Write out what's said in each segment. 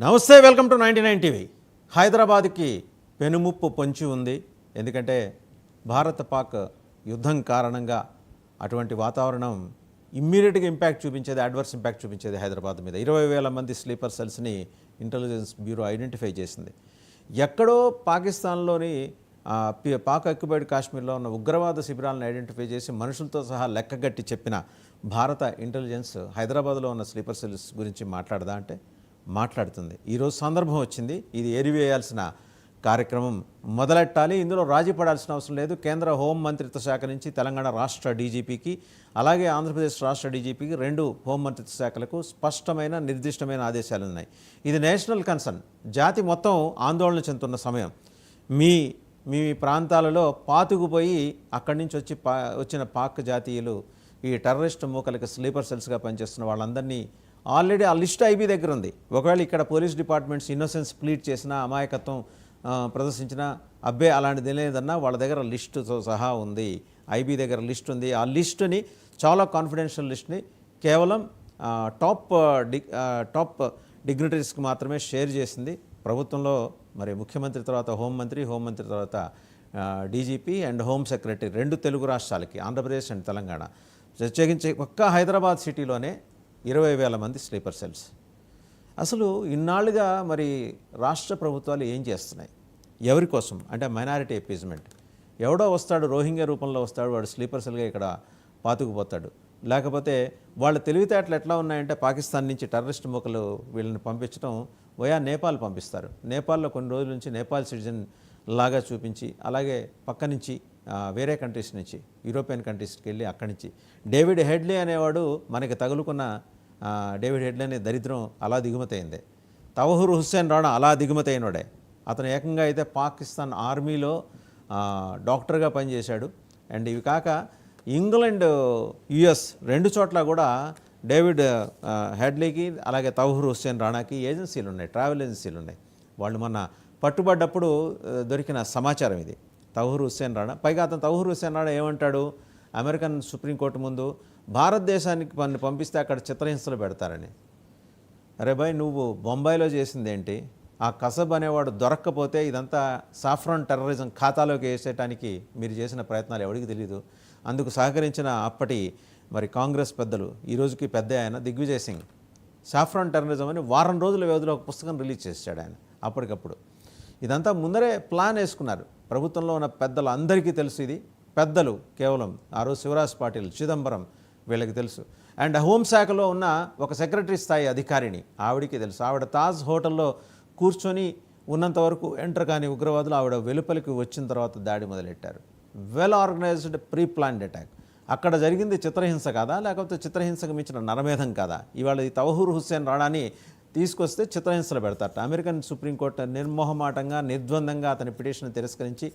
నమస్తే, welcome to 99 TV. హైదరాబాద్కి పెనుముప్పు పొంచి ఉంది. ఎందుకంటే భారత్ పాక్ యుద్ధం కారణంగా అటువంటి వాతావరణం ఇమ్మీడియట్గా ఇంపాక్ట్ చూపించేది, అడ్వర్స్ ఇంపాక్ట్ చూపించేది హైదరాబాద్ మీద. 20,000 మంది స్లీపర్ సెల్స్ని ఇంటెలిజెన్స్ బ్యూరో ఐడెంటిఫై చేసింది. ఎక్కడో పాకిస్తాన్లోని పాక్ ఆక్యుపైడ్ కాశ్మీర్లో ఉన్న ఉగ్రవాద శిబిరాలను ఐడెంటిఫై చేసి మనుషులతో సహా లెక్కగట్టి చెప్పిన భారత ఇంటెలిజెన్స్ హైదరాబాద్లో ఉన్న స్లీపర్ సెల్స్ గురించి మాట్లాడదా అంటే మాట్లాడుతుంది. ఈరోజు సందర్భం వచ్చింది, ఇది ఏరివేయాల్సిన కార్యక్రమం మొదలెట్టాలి. ఇందులో రాజీ పడాల్సిన అవసరం లేదు. కేంద్ర హోం మంత్రిత్వ శాఖ నుంచి తెలంగాణ రాష్ట్ర డీజీపీకి, అలాగే ఆంధ్రప్రదేశ్ రాష్ట్ర డీజీపీకి, రెండు హోం మంత్రిత్వ శాఖలకు స్పష్టమైన నిర్దిష్టమైన ఆదేశాలు ఉన్నాయి. ఇది నేషనల్ కన్సర్న్, జాతి మొత్తం ఆందోళన చెందుతున్న సమయం. మీ మీ ప్రాంతాలలో పాతుకుపోయి అక్కడి నుంచి వచ్చిన పాక్ జాతీయులు ఈ టెర్రరిస్ట్ మూకలకి స్లీపర్ సెల్స్గా పనిచేస్తున్న వాళ్ళందరినీ ఆల్రెడీ ఆ లిస్ట్ ఐబీ దగ్గర ఉంది. ఒకవేళ ఇక్కడ పోలీస్ డిపార్ట్మెంట్స్ ఇన్నోసెన్స్ ప్లీట్ చేసినా, అమాయకత్వం ప్రదర్శించిన అబ్బే అలాంటిది లేదన్నా వాళ్ళ దగ్గర లిస్టుతో సహా ఉంది. ఐబీ దగ్గర లిస్ట్ ఉంది. ఆ లిస్టుని, చాలా కాన్ఫిడెన్షియల్ లిస్ట్ని కేవలం టాప్ డిగ్నిటరీస్కి మాత్రమే షేర్ చేసింది. ప్రభుత్వంలో మరి ముఖ్యమంత్రి తర్వాత హోంమంత్రి తర్వాత డీజీపీ అండ్ హోమ్ సెక్రటరీ, రెండు తెలుగు రాష్ట్రాలకి, ఆంధ్రప్రదేశ్ అండ్ తెలంగాణ, ప్రత్యేకించి ఒక్క హైదరాబాద్ సిటీలోనే 20,000 మంది స్లీపర్ సెల్స్. అసలు ఇన్నాళ్ళుగా మరి రాష్ట్ర ప్రభుత్వాలు ఏం చేస్తున్నాయి? ఎవరి కోసం అంటే మైనారిటీ అపీజ్మెంట్. ఎవడో వస్తాడు, రోహింగ్యా రూపంలో వస్తాడు, వాడు స్లీపర్ సెల్గా ఇక్కడ పాతుకుపోతాడు. లేకపోతే వాళ్ళ తెలివితేటలు ఎట్లా ఉన్నాయంటే పాకిస్తాన్ నుంచి టెర్రరిస్ట్ మూకలు వీళ్ళని పంపించడం వయా నేపాల్ పంపిస్తారు. నేపాల్లో కొన్ని రోజుల నుంచి నేపాల్ సిటిజన్ లాగా చూపించి, అలాగే పక్క నుంచి వేరే కంట్రీస్ నుంచి, యూరోపియన్ కంట్రీస్కి వెళ్ళి అక్కడి నుంచి డేవిడ్ హెడ్లీ అనేవాడు మనకి తగులుకున్న డేవిడ్ హెడ్లీ అనే దరిద్రం అలా దిగుమతయింది. తవహూర్ హుస్సేన్ రాణా అలా దిగుమతయినోడే. అతను ఏకంగా అయితే పాకిస్తాన్ ఆర్మీలో డాక్టర్గా పనిచేశాడు. అండ్ ఇవి కాక ఇంగ్లాండ్, యుఎస్ రెండు చోట్ల కూడా డేవిడ్ హెడ్లీకి అలాగే తవహూర్ హుస్సేన్ రాణాకి ఏజెన్సీలు ఉన్నాయి, ట్రావెల్ ఏజెన్సీలు ఉన్నాయి. వాళ్ళు మొన్న పట్టుబడ్డప్పుడు దొరికిన సమాచారం ఇది. తవహూర్ హుస్సేన్ రాణా, పైగా అతను తవహూర్ హుస్సేన్ రాణా ఏమంటాడు, అమెరికన్ సుప్రీంకోర్టు ముందు భారతదేశానికి పన్ను పంపిస్తే అక్కడ చిత్రహింసలు పెడతారని. అరే భాయ్, నువ్వు బొంబాయిలో చేసింది ఏంటి? ఆ కసబ్ అనేవాడు దొరక్కపోతే ఇదంతా సాఫ్రాన్ టెర్రరిజం ఖాతాలోకి వేసేయడానికి మీరు చేసిన ప్రయత్నాలు ఎవరికి తెలియదు. అందుకు సహకరించిన అప్పటి మరి కాంగ్రెస్ పెద్దలు, ఈ రోజుకి పెద్ద ఆయన దిగ్విజయ్ సింగ్, సాఫ్రాన్ టెర్రరిజం అని వారం రోజుల వ్యవధిలో ఒక పుస్తకం రిలీజ్ చేశాడు ఆయన అప్పటికప్పుడు. ఇదంతా ముందరే ప్లాన్ వేసుకున్నారు. ప్రభుత్వంలో ఉన్న పెద్దలు అందరికీ తెలుసు ఇది. పెద్దలు కేవలం ఆ రోజు శివరాజ్ పాటిల్, చిదంబరం వీళ్ళకి తెలుసు. అండ్ హోంశాఖలో ఉన్న ఒక సెక్రటరీ స్థాయి అధికారిని, ఆవిడికి తెలుసు. ఆవిడ తాజ్ హోటల్లో కూర్చొని ఉన్నంత వరకు ఎంటర్ కాని ఉగ్రవాదులు ఆవిడ వెలుపలికి వచ్చిన తర్వాత దాడి మొదలెట్టారు. Well organised pre planned attack. అక్కడ జరిగింది చిత్రహింస కాదా, లేకపోతే చిత్రహింసకు మించిన నరమేధం కాదా? ఇవాళ ఈ తవహూర్ హుస్సేన్ రాణాని తీసుకొస్తే చిత్రహింసలు పెడతారట. అమెరికన్ సుప్రీంకోర్టు నిర్మోహమాటంగా, నిర్ద్వందంగా అతని పిటిషన్ తిరస్కరించి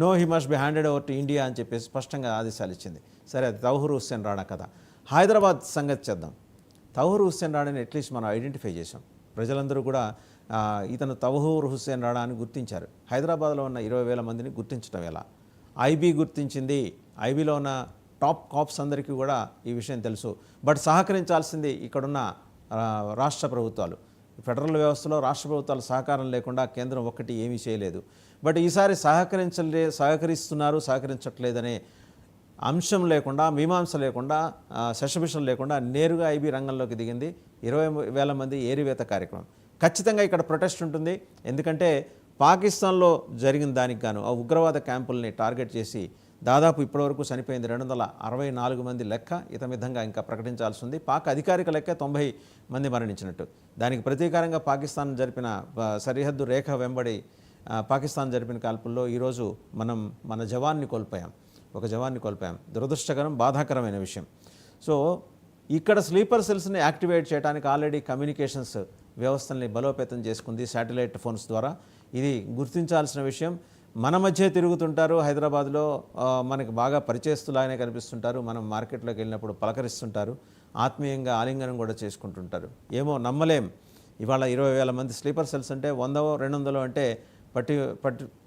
no he must be handed over to India అని చెప్పేసి స్పష్టంగా ఆదేశాలు ఇచ్చింది. సరే, అది తవహూర్ హుస్సేన్ రాణా కదా. హైదరాబాద్ సంగతి చేద్దాం. తవహూర్ హుస్సేన్ రాణాని అట్లీస్ట్ మనం ఐడెంటిఫై చేసాం. ప్రజలందరూ కూడా ఇతను తవహూర్ హుస్సేన్ రాణా అని గుర్తించారు. హైదరాబాద్లో ఉన్న 20,000 మందిని గుర్తించడం ఎలా? ఐబీ గుర్తించింది. ఐబీలో ఉన్న టాప్ కాప్స్ అందరికీ కూడా ఈ విషయం తెలుసు. బట్ సహకరించాల్సింది ఇక్కడున్న రాష్ట్ర ప్రభుత్వాలు. ఫెడరల్ వ్యవస్థలో రాష్ట్ర ప్రభుత్వాల సహకారం లేకుండా కేంద్రం ఒక్కటి ఏమీ చేయలేదు. బట్ ఈసారి సహకరిస్తున్నారు, సహకరించట్లేదనే అంశం లేకుండా, మీమాంస లేకుండా, శషభిషం లేకుండా నేరుగా ఐబీ రంగంలోకి దిగింది. 20,000 మంది ఏరివేత కార్యక్రమం. ఖచ్చితంగా ఇక్కడ ప్రొటెస్ట్ ఉంటుంది. ఎందుకంటే పాకిస్తాన్లో జరిగిన దానికి గాను ఆ ఉగ్రవాద క్యాంపుల్ని టార్గెట్ చేసి దాదాపు ఇప్పటివరకు చనిపోయింది 264 మంది లెక్క. ఇతమిధంగా ఇంకా ప్రకటించాల్సి ఉంది. పాక్ అధికారిక లెక్క 90 మంది మరణించినట్టు. దానికి ప్రతీకారంగా పాకిస్తాన్ జరిపిన సరిహద్దు రేఖ వెంబడి పాకిస్తాన్ జరిపిన కాల్పుల్లో ఈరోజు మనం మన జవాన్ని కోల్పోయాం, ఒక జవాన్ని కోల్పోయాం. దురదృష్టకరం, బాధాకరమైన విషయం. సో ఇక్కడ స్లీపర్ సెల్స్ని యాక్టివేట్ చేయడానికి ఆల్రెడీ కమ్యూనికేషన్స్ వ్యవస్థల్ని బలోపేతం చేసుకుంది శాటిలైట్ ఫోన్స్ ద్వారా. ఇది గుర్తించాల్సిన విషయం. మన మధ్య తిరుగుతుంటారు హైదరాబాద్లో, మనకి బాగా పరిచయస్తులాగానే కనిపిస్తుంటారు. మనం మార్కెట్లోకి వెళ్ళినప్పుడు పలకరిస్తుంటారు, ఆత్మీయంగా ఆలింగనం కూడా చేసుకుంటుంటారు. ఏమో నమ్మలేం. ఇవాళ 20,000 మంది స్లీపర్ సెల్స్ అంటే 100, 200 అంటే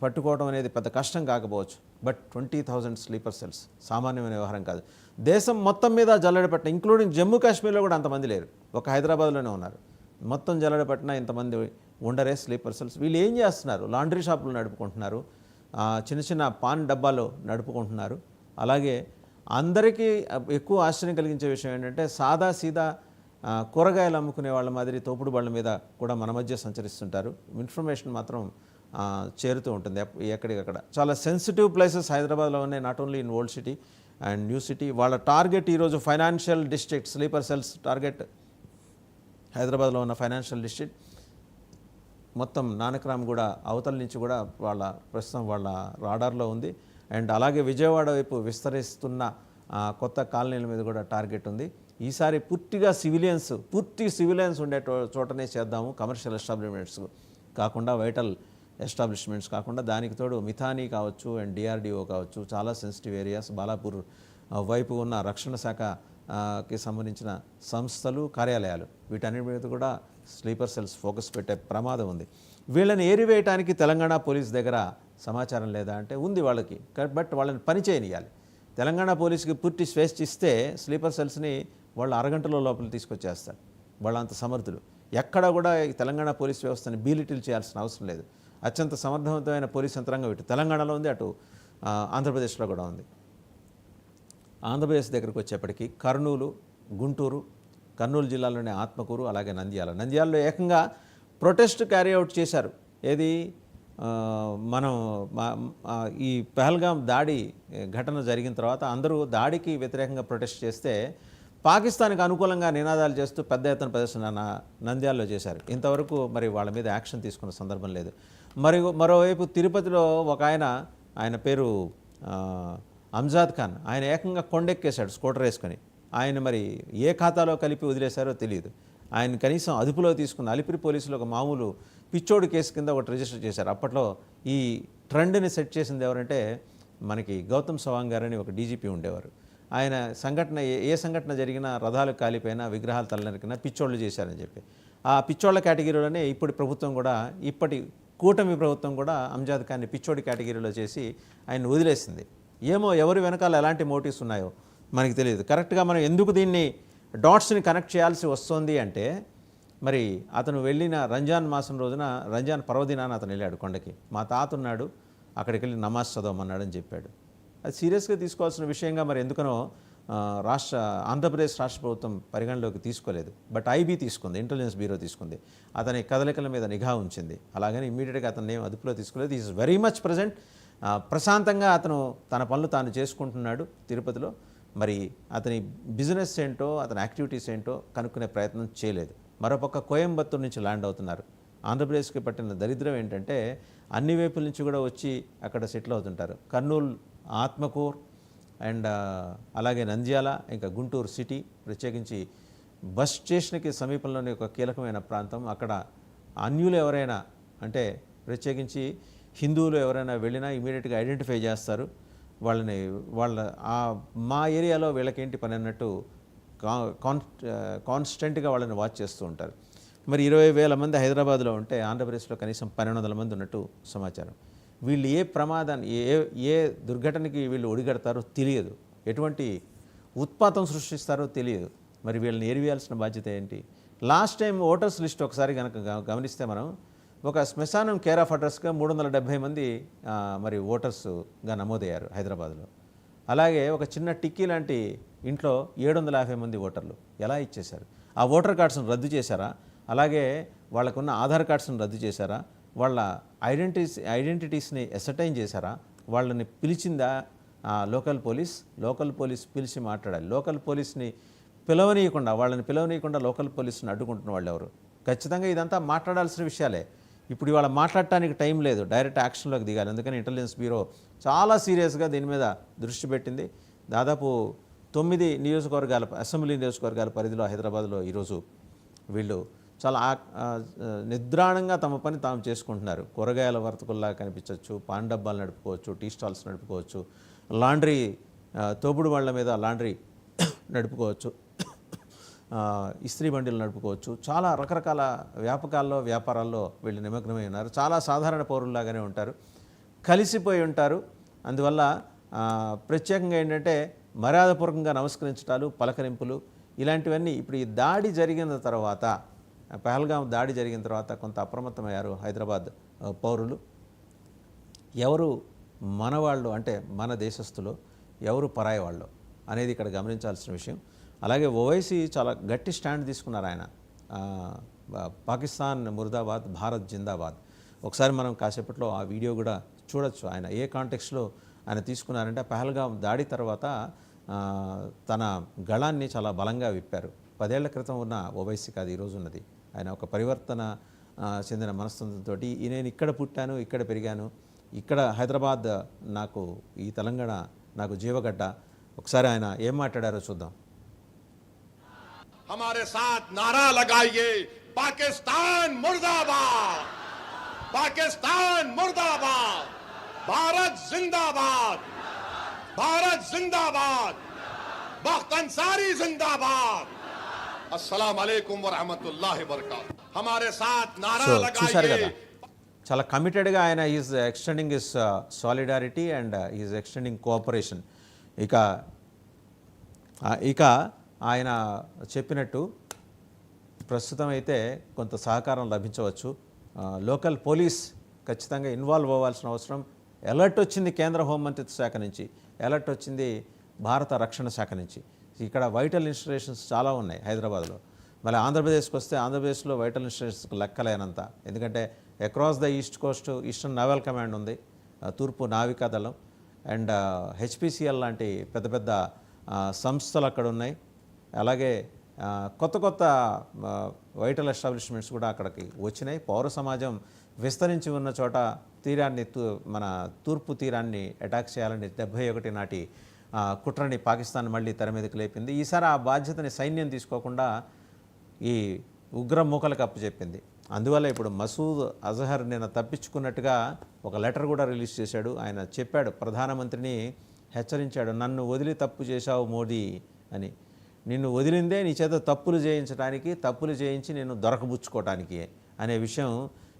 పట్టుకోవడం అనేది పెద్ద కష్టం కాకపోవచ్చు. బట్ 20,000 స్లీపర్ సెల్స్ సామాన్యమైన వ్యవహారం కాదు. దేశం మొత్తం మీద జల్లెడ పట్టిన, ఇంక్లూడింగ్ జమ్మూ కాశ్మీర్లో కూడా అంతమంది లేరు, ఒక హైదరాబాద్లోనే ఉన్నారు. మొత్తం జల్లెడపట్టిన ఇంతమంది ఉండరే స్లీపర్ సెల్స్. వీళ్ళు ఏం చేస్తున్నారు? లాండ్రీ షాపులు నడుపుకుంటున్నారు, చిన్న చిన్న పాన్ డబ్బాలు నడుపుకుంటున్నారు. అలాగే అందరికీ ఎక్కువ ఆశ్చర్యం కలిగించే విషయం ఏంటంటే సాదా సీదా కూరగాయలు అమ్ముకునే వాళ్ళ మాదిరి తోపుడు బళ్ళ మీద కూడా మన మధ్య సంచరిస్తుంటారు. ఇన్ఫర్మేషన్ మాత్రం చేరుతూ ఉంటుంది ఎక్కడికక్కడ. చాలా సెన్సిటివ్ ప్లేసెస్ హైదరాబాద్లో ఉన్నాయి, not only in old city and new city. వాళ్ళ టార్గెట్ ఈరోజు financial district, sleeper cells target హైదరాబాద్లో ఉన్న ఫైనాన్షియల్ డిస్ట్రిక్ట్ మొత్తం నానక్రామ్ కూడా అవతల నుంచి కూడా ప్రస్తుతం వాళ్ళ రాడార్లో ఉంది. అండ్ అలాగే విజయవాడ వైపు విస్తరిస్తున్న కొత్త కాలనీల మీద కూడా టార్గెట్ ఉంది. ఈసారి పూర్తి సివిలియన్స్ ఉండే చోటనే చేద్దాము, కమర్షియల్ ఎస్టాబ్లిష్మెంట్స్ కాకుండా, వైటల్ ఎస్టాబ్లిష్మెంట్స్ కాకుండా. దానికి తోడు మిథానీ కావచ్చు అండ్ డిఆర్డిఓ కావచ్చు, చాలా సెన్సిటివ్ ఏరియాస్, బాలాపూర్ వైపు ఉన్న రక్షణ శాఖకి సంబంధించిన సంస్థలు, కార్యాలయాలు, వీటన్నిటి మీద కూడా స్లీపర్ సెల్స్ ఫోకస్ పెట్టే ప్రమాదం ఉంది. వీళ్ళని ఏరివేయటానికి తెలంగాణ పోలీస్ దగ్గర సమాచారం లేదా అంటే ఉంది వాళ్ళకి, బట్ వాళ్ళని పని చేయనియాలి. తెలంగాణ పోలీసుకి పూర్తి స్వేచ్ఛ ఇస్తే స్లీపర్ సెల్స్ని వాళ్ళు అరగంటలో లోపల తీసుకొచ్చేస్తారు. వాళ్ళంత సమర్థులు. ఎక్కడ కూడా ఈ తెలంగాణ పోలీస్ వ్యవస్థని బీలిటిల్ చేయాల్సిన అవసరం లేదు. అత్యంత సమర్థవంతమైన పోలీస్ యంత్రాంగం ఇటు తెలంగాణలో ఉంది, అటు ఆంధ్రప్రదేశ్లో కూడా ఉంది. ఆంధ్రప్రదేశ్ దగ్గరకు వచ్చేప్పటికీ గుంటూరు, కర్నూలు జిల్లాలోనే ఆత్మకూరు, అలాగే నంద్యాలలో ఏకంగా ప్రొటెస్ట్ క్యారీ అవుట్ చేశారు. ఏది మనం ఈ పహల్గాం దాడి ఘటన జరిగిన తర్వాత అందరూ దాడికి వ్యతిరేకంగా ప్రొటెస్ట్ చేస్తే పాకిస్తాన్కి అనుకూలంగా నినాదాలు చేస్తూ పెద్ద ఎత్తున ప్రదర్శన నంద్యాలలో చేశారు. ఇంతవరకు మరి వాళ్ళ మీద యాక్షన్ తీసుకున్న సందర్భం లేదు. మరోవైపు తిరుపతిలో ఒక ఆయన పేరు అంజాద్ ఖాన్, ఆయన ఏకంగా కొండెక్కేశాడు స్కూటర్ వేసుకొని. ఆయన మరి ఏ ఖాతాలో కలిపి వదిలేశారో తెలియదు. ఆయన కనీసం అదుపులో తీసుకున్న అలిపిరి పోలీసులు ఒక మామూలు పిచ్చోడు కేసు కింద ఒకటి రిజిస్టర్ చేశారు. అప్పట్లో ఈ ట్రెండ్ని సెట్ చేసింది ఎవరంటే మనకి గౌతమ్ సవాంగ్ గారని ఒక డీజీపీ ఉండేవారు. ఆయన ఏ సంఘటన జరిగినా, రథాలు కాలిపోయినా, విగ్రహాలు తలనరికినా పిచ్చోళ్ళు చేశారని చెప్పి ఆ పిచ్చోళ్ళ కేటగిరీలోనే ఇప్పటి కూటమి ప్రభుత్వం కూడా అంజాద్ ఖాన్ని పిచ్చోడి కేటగిరీలో చేసి ఆయన వదిలేసింది. ఏమో ఎవరి వెనకాల ఎలాంటి మోటివ్స్ ఉన్నాయో మనకి తెలియదు. కరెక్ట్గా మనం ఎందుకు దీన్ని డాట్స్ని కనెక్ట్ చేయాల్సి వస్తుంది అంటే, మరి అతను వెళ్ళిన రంజాన్ మాసం రోజున, రంజాన్ పర్వదినాన అతను వెళ్ళాడు కొండకి. మా తాత ఉన్నాడు, అక్కడికి వెళ్ళి నమాజ్ చదవమన్నాడని చెప్పాడు. అది సీరియస్గా తీసుకోవాల్సిన విషయంగా మరి ఎందుకనో ఆంధ్రప్రదేశ్ రాష్ట్ర ప్రభుత్వం పరిగణలోకి తీసుకోలేదు. బట్ ఐబీ తీసుకుంది, ఇంటెలిజెన్స్ బ్యూరో తీసుకుంది, అతని కదలికల మీద నిఘా ఉంచింది. అలాగని ఇమ్మీడియట్గా అతన్ని ఏం అదుపులో తీసుకోలేదు. Is very much present. ప్రశాంతంగా అతను తన పనులు తాను చేసుకుంటున్నాడు తిరుపతిలో. మరి అతని బిజినెస్ ఏంటో, అతని యాక్టివిటీస్ ఏంటో కనుక్కునే ప్రయత్నం చేయలేదు. మరోపక్క కోయంబత్తూరు నుంచి ల్యాండ్ అవుతున్నారు. ఆంధ్రప్రదేశ్కి పట్టిన దరిద్రం ఏంటంటే అన్ని వైపుల నుంచి కూడా వచ్చి అక్కడ సెటిల్ అవుతుంటారు. కర్నూలు, ఆత్మకూరు అండ్ అలాగే నంద్యాల, ఇంకా గుంటూరు సిటీ, ప్రత్యేకించి బస్ స్టేషన్కి సమీపంలోని ఒక కీలకమైన ప్రాంతం. అక్కడ అన్యులు ఎవరైనా, అంటే ప్రత్యేకించి హిందువులు ఎవరైనా వెళ్ళినా ఇమీడియట్గా ఐడెంటిఫై చేస్తారు మా ఏరియాలో వీళ్ళకేంటి పని అన్నట్టు కాన్స్టెంట్గా వాళ్ళని వాచ్ చేస్తూ ఉంటారు. మరి 20,000 మంది హైదరాబాద్లో ఉంటే ఆంధ్రప్రదేశ్లో కనీసం 1,200 మంది ఉన్నట్టు సమాచారం. వీళ్ళు ఏ ప్రమాదాన్ని, ఏ దుర్ఘటనకి వీళ్ళు ఒడిగడతారో తెలియదు, ఎటువంటి ఉత్పాతం సృష్టిస్తారో తెలియదు. మరి వీళ్ళని ఏరివేయాల్సిన బాధ్యత ఏంటి? లాస్ట్ టైం ఓటర్స్ లిస్ట్ ఒకసారి కనుక గమనిస్తే మనం ఒక శ్మశానం కేర్ ఆఫ్ అడ్రస్గా 370 మంది మరి ఓటర్స్గా నమోదయ్యారు హైదరాబాద్లో. అలాగే ఒక చిన్న టిక్కీ లాంటి ఇంట్లో 750 మంది ఓటర్లు ఎలా ఇచ్చేశారు? ఆ ఓటర్ కార్డ్స్ని రద్దు చేశారా? అలాగే వాళ్ళకున్న ఆధార్ కార్డ్స్ని రద్దు చేశారా? వాళ్ళ ఐడెంటిటీస్ని ఎసర్టైన్ చేశారా? వాళ్ళని పిలిచిందా లోకల్ పోలీస్ పిలిచి మాట్లాడాలి. లోకల్ పోలీస్ని వాళ్ళని పిలవనీయకుండా లోకల్ పోలీస్ని అడ్డుకుంటున్న వాళ్ళు ఎవరు? ఖచ్చితంగా ఇదంతా మాట్లాడాల్సిన విషయాలే. ఇప్పుడు ఇవాళ మాట్లాడటానికి టైం లేదు, డైరెక్ట్ యాక్షన్లోకి దిగాలి. అందుకని ఇంటెలిజెన్స్ బ్యూరో చాలా సీరియస్గా దీని మీద దృష్టి పెట్టింది. దాదాపు 9 అసెంబ్లీ నియోజకవర్గాల పరిధిలో హైదరాబాద్లో ఈరోజు వీళ్ళు చాలా నిద్రాణంగా తమ పని తాము చేసుకుంటున్నారు. కూరగాయల వర్తకుల్లా కనిపించవచ్చు, పాన్ డబ్బాలు నడుపుకోవచ్చు, టీ స్టాల్స్ నడుపుకోవచ్చు, లాండ్రీ తోపుడు వాళ్ళ మీద లాండ్రీ నడుపుకోవచ్చు, ఇస్త్రీ బండిలు నడుపుకోవచ్చు. చాలా రకరకాల వ్యాపారాల్లో వీళ్ళు నిమగ్నమై ఉన్నారు. చాలా సాధారణ పౌరుల్లాగానే ఉంటారు, కలిసిపోయి ఉంటారు. అందువల్ల ప్రత్యేకంగా ఏంటంటే మర్యాదపూర్వకంగా నమస్కరించటాలు, పలకరింపులు, ఇలాంటివన్నీ ఇప్పుడు ఈ దాడి జరిగిన తర్వాత పహల్గాం దాడి జరిగిన తర్వాత కొంత అప్రమత్తమయ్యారు హైదరాబాద్ పౌరులు. ఎవరు మనవాళ్ళు అంటే మన దేశస్తులు, ఎవరు పరాయి వాళ్ళు అనేది ఇక్కడ గమనించాల్సిన విషయం. అలాగే ఓవైసీ చాలా గట్టి స్టాండ్ తీసుకున్నారు ఆయన. పాకిస్తాన్ ముర్దాబాద్, భారత్ జిందాబాద్. ఒకసారి మనం కాసేపట్లో ఆ వీడియో కూడా చూడొచ్చు. ఆయన ఏ కాంటెక్స్లో ఆయన తీసుకున్నారంటే పహల్గాం దాడి తర్వాత తన గళాన్ని చాలా బలంగా విప్పారు. 10 ఏళ్ల క్రితం ఉన్న ఓవైసీ కాదు ఈరోజు ఉన్నది. ఆయన ఒక పరివర్తన చెందిన మనస్తత్వంతో నేను ఇక్కడ పుట్టాను, ఇక్కడ పెరిగాను, ఇక్కడ హైదరాబాద్ నాకు, ఈ తెలంగాణ నాకు జీవగడ్డ. ఒకసారి ఆయన ఏం మాట్లాడారో చూద్దాం. हमारे साथ नारा लगाइए, पाकिस्तान मुर्दाबाद, पाकिस्तान मुर्दाबाद, भारत जिंदाबाद, भारत जिंदाबाद, वक्त अंसारी जिंदाबाद, अस्सलाम वालेकुम व रहमतुल्लाहि व बरकातहू. हमारे साथ नारा చూశారు కదా, लगाइए. చాలా కమిటెడ్గా ఆయన is extending his solidarity and is extending cooperation. ఇక ఆయన చెప్పినట్టు ప్రస్తుతం అయితే కొంత సహకారం లభించవచ్చు. లోకల్ పోలీస్ ఖచ్చితంగా ఇన్వాల్వ్ అవ్వాల్సిన అవసరం. అలర్ట్ వచ్చింది కేంద్ర హోంమంత్రిత్వ శాఖ నుంచి, అలర్ట్ వచ్చింది భారత రక్షణ శాఖ నుంచి. ఇక్కడ వైటల్ ఇన్స్టాలేషన్స్ చాలా ఉన్నాయి హైదరాబాద్లో. మళ్ళీ ఆంధ్రప్రదేశ్కి వస్తే ఆంధ్రప్రదేశ్లో వైటల్ ఇన్స్టాలేషన్స్కి లెక్కలేనంత. ఎందుకంటే across the east coast eastern naval command ఉంది, తూర్పు నావికా దళం అండ్ హెచ్పిసిఎల్ లాంటి పెద్ద పెద్ద సంస్థలు అక్కడ ఉన్నాయి. అలాగే కొత్త కొత్త వైటల్ ఎస్టాబ్లిష్మెంట్స్ కూడా అక్కడికి వచ్చినాయి. పౌర సమాజం విస్తరించి ఉన్న చోట తీరాన్ని, మన తూర్పు తీరాన్ని అటాక్ చేయాలని 71 నాటి కుట్రని పాకిస్తాన్ మళ్ళీ తెర మీదకి లేపింది. ఈసారి ఆ బాధ్యతని సైన్యం తీసుకోకుండా ఈ ఉగ్ర మూకలకు అప్పచెప్పింది. అందువల్ల ఇప్పుడు మసూద్ అజహర్ నిన్న తప్పించుకున్నట్టుగా ఒక లెటర్ కూడా రిలీజ్ చేశాడు. ఆయన చెప్పాడు, ప్రధానమంత్రిని హెచ్చరించాడు, నన్ను వదిలి తప్పు చేశావు మోదీ అని. నిన్ను వదిలిందే నీ చేత తప్పులు చేయించడానికి, తప్పులు చేయించి నేను దొరకబుచ్చుకోవటానికి అనే విషయం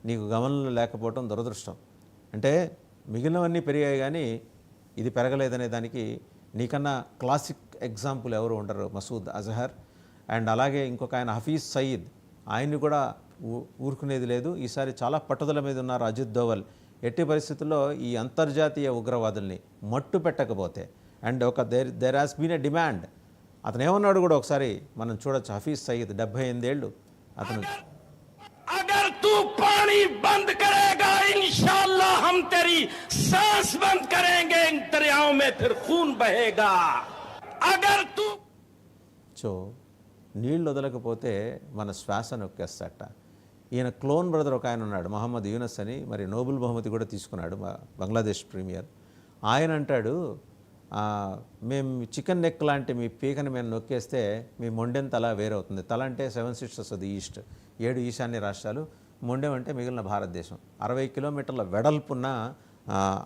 నీకు గమనంలో లేకపోవటం దురదృష్టం. అంటే మిగిలినవన్నీ పెరిగాయి కానీ ఇది పెరగలేదనే దానికి నీకన్నా క్లాసిక్ ఎగ్జాంపుల్ ఎవరు ఉండరు, మసూద్ అజహర్. అండ్ అలాగే ఇంకొక ఆయన హఫీజ్ సయీద్, ఆయన్ని కూడా ఊరుకునేది లేదు. ఈసారి చాలా పట్టుదల మీద ఉన్నారు అజిత్ దోవల్. ఎట్టి పరిస్థితుల్లో ఈ అంతర్జాతీయ ఉగ్రవాదుల్ని మట్టు పెట్టకపోతే, and there has been a demand. అతను ఏమన్నాడు కూడా ఒకసారి మనం చూడొచ్చు. హఫీజ్ సయీద్ 78 ఏళ్ళు అతను. अगर तू पानी बंद करेगा इंशाअल्लाह हम तेरी सांस बंद करेंगे, इन दरियाओं में फिर खून बहेगा. अगर तू సో నీళ్ళు వదలకపోతే మన శ్వాస నొక్కేస్తాట. ఈయన క్లోన్ బ్రదర్ ఒక ఆయన ఉన్నాడు, మహమ్మద్ యూనస్ అని, మరి నోబెల్ బహుమతి కూడా తీసుకున్నాడు, బంగ్లాదేశ్ ప్రీమియర్. ఆయన అంటాడు, మేము చికెన్ నెక్ లాంటి మీ పీకని మేము నొక్కేస్తే మీ మొండెం తల వేరవుతుంది. తల అంటే 7 సిస్టర్స్ ఆఫ్ ది ఈస్ట్, 7 ఈశాన్య రాష్ట్రాలు. మొండెం అంటే మిగిలిన భారతదేశం. 60 కిలోమీటర్ల వెడల్పున్న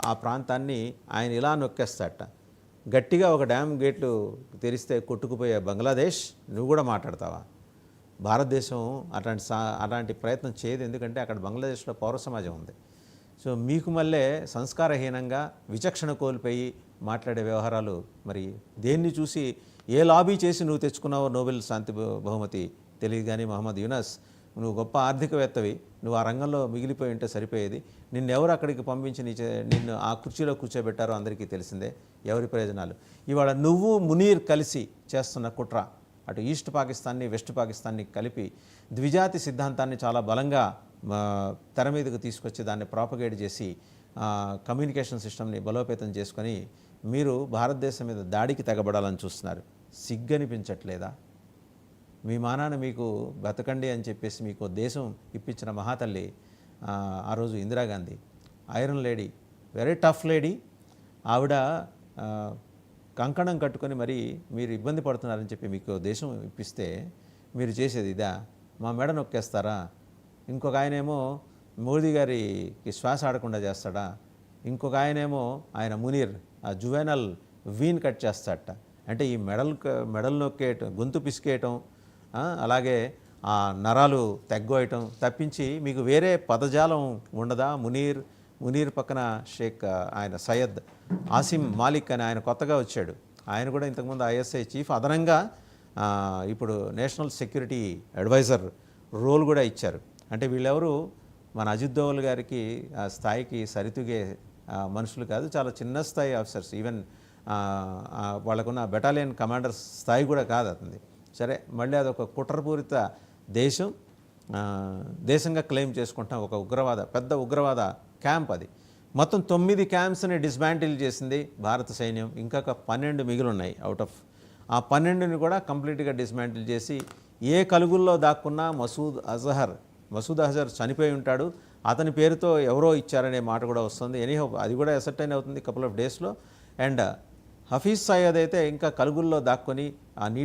ఆ ప్రాంతాన్ని ఆయన ఇలా నొక్కేస్తాట. గట్టిగా ఒక డ్యామ్ గేట్లు తెరిస్తే కొట్టుకుపోయే బంగ్లాదేశ్ నువ్వు కూడా మాట్లాడతావా? భారతదేశం అలాంటి ప్రయత్నం చేయదు. ఎందుకంటే అక్కడ బంగ్లాదేశ్లో పౌర సమాజం ఉంది. సో మీకు మళ్ళీ సంస్కారహీనంగా విచక్షణ కోల్పోయి మాట్లాడే వ్యవహారాలు, మరి దేన్ని చూసి ఏ లాబీ చేసి నువ్వు తెచ్చుకున్నావో నోబెల్ శాంతి బహుమతి తెలియదు. కానీ మహమ్మద్ యూనస్, నువ్వు గొప్ప ఆర్థికవేత్తవి, నువ్వు ఆ రంగంలో మిగిలిపోయి ఉంటే సరిపోయేది. నిన్నెవరు అక్కడికి పంపించి నిన్ను ఆ కుర్చీలో కూర్చోబెట్టారో అందరికీ తెలిసిందే. ఎవరి ప్రయోజనాలు? ఇవాళ నువ్వు మునీర్ కలిసి చేస్తున్న కుట్ర, అటు ఈస్ట్ పాకిస్తాన్ని వెస్ట్ పాకిస్తాన్ని కలిపి ద్విజాతి సిద్ధాంతాన్ని చాలా బలంగా తెర మీదకు తీసుకొచ్చి దాన్ని ప్రాపగేట్ చేసి కమ్యూనికేషన్ సిస్టమ్ని బలోపేతం చేసుకొని మీరు భారతదేశం మీద దాడికి తెగబడాలని చూస్తున్నారు. సిగ్గనిపించట్లేదా? మీ మానాన మీకు బతకండి అని చెప్పేసి మీకు దేశం ఇప్పించిన మహాతల్లి ఆ రోజు Indira Gandhi, iron lady, very tough lady. ఆవిడ కంకణం కట్టుకొని మరి మీరు ఇబ్బంది పడుతున్నారని చెప్పి మీకు దేశం ఇప్పిస్తే మీరు చేసేది ఇదా? మా మెడ నొక్కేస్తారా? ఇంకొక ఆయనేమో మోదీ గారికి శ్వాస ఆడకుండా చేస్తాడా? ఇంకొక ఆయనేమో ఆయన మునీర్ ఆ జువెనల్ వీన్ కట్ చేస్తాడట. అంటే ఈ మెడల్ నొక్కేయటం, గొంతు పిసికేయటం, అలాగే ఆ నరాలు తెగ్గోయటం తప్పించి మీకు వేరే పదజాలం ఉండదా? మునీర్ పక్కన షేక్ ఆయన సయ్యద్ ఆసిమ్ మాలిక్ అని ఆయన కొత్తగా వచ్చాడు. ఆయన కూడా ఇంతకుముందు ఐఎస్ఐ చీఫ్, అదనంగా ఇప్పుడు నేషనల్ సెక్యూరిటీ అడ్వైజర్ రోల్ కూడా ఇచ్చారు. అంటే వీళ్ళెవరు మన అజిత్ దోవల్ గారికి ఆ స్థాయికి సరితూగే మనుషులు కాదు, చాలా చిన్న స్థాయి ఆఫీసర్స్. ఈవెన్ వాళ్ళకున్న బెటాలియన్ కమాండర్ స్థాయి కూడా కాదు అతనిది. సరే, మళ్ళీ అదొక కుట్రపూరిత దేశంగా క్లెయిమ్ చేసుకుంటున్న ఒక పెద్ద ఉగ్రవాద క్యాంప్ అది. మొత్తం 9 క్యాంప్స్ని డిస్మాంటిల్ చేసింది భారత సైన్యం. ఇంకా 12 మిగిలి ఉన్నాయి. అవుట్ ఆఫ్ ఆ 12ని కూడా కంప్లీట్గా డిస్మాంటిల్ చేసి, ఏ కలుగుల్లో దాక్కున్నా మసూద్ అజహర్ చనిపోయి ఉంటాడు, అతని పేరుతో ఎవరో ఇచ్చారనే మాట కూడా వస్తుంది. ఎనీహో అది కూడా ఎసర్టైన్ అవుతుంది కపుల్ ఆఫ్ డేస్లో. అండ్ హఫీజ్ సయ్యద్ అయితే ఇంకా కలుగుల్లో దాక్కొని ఆ నీటి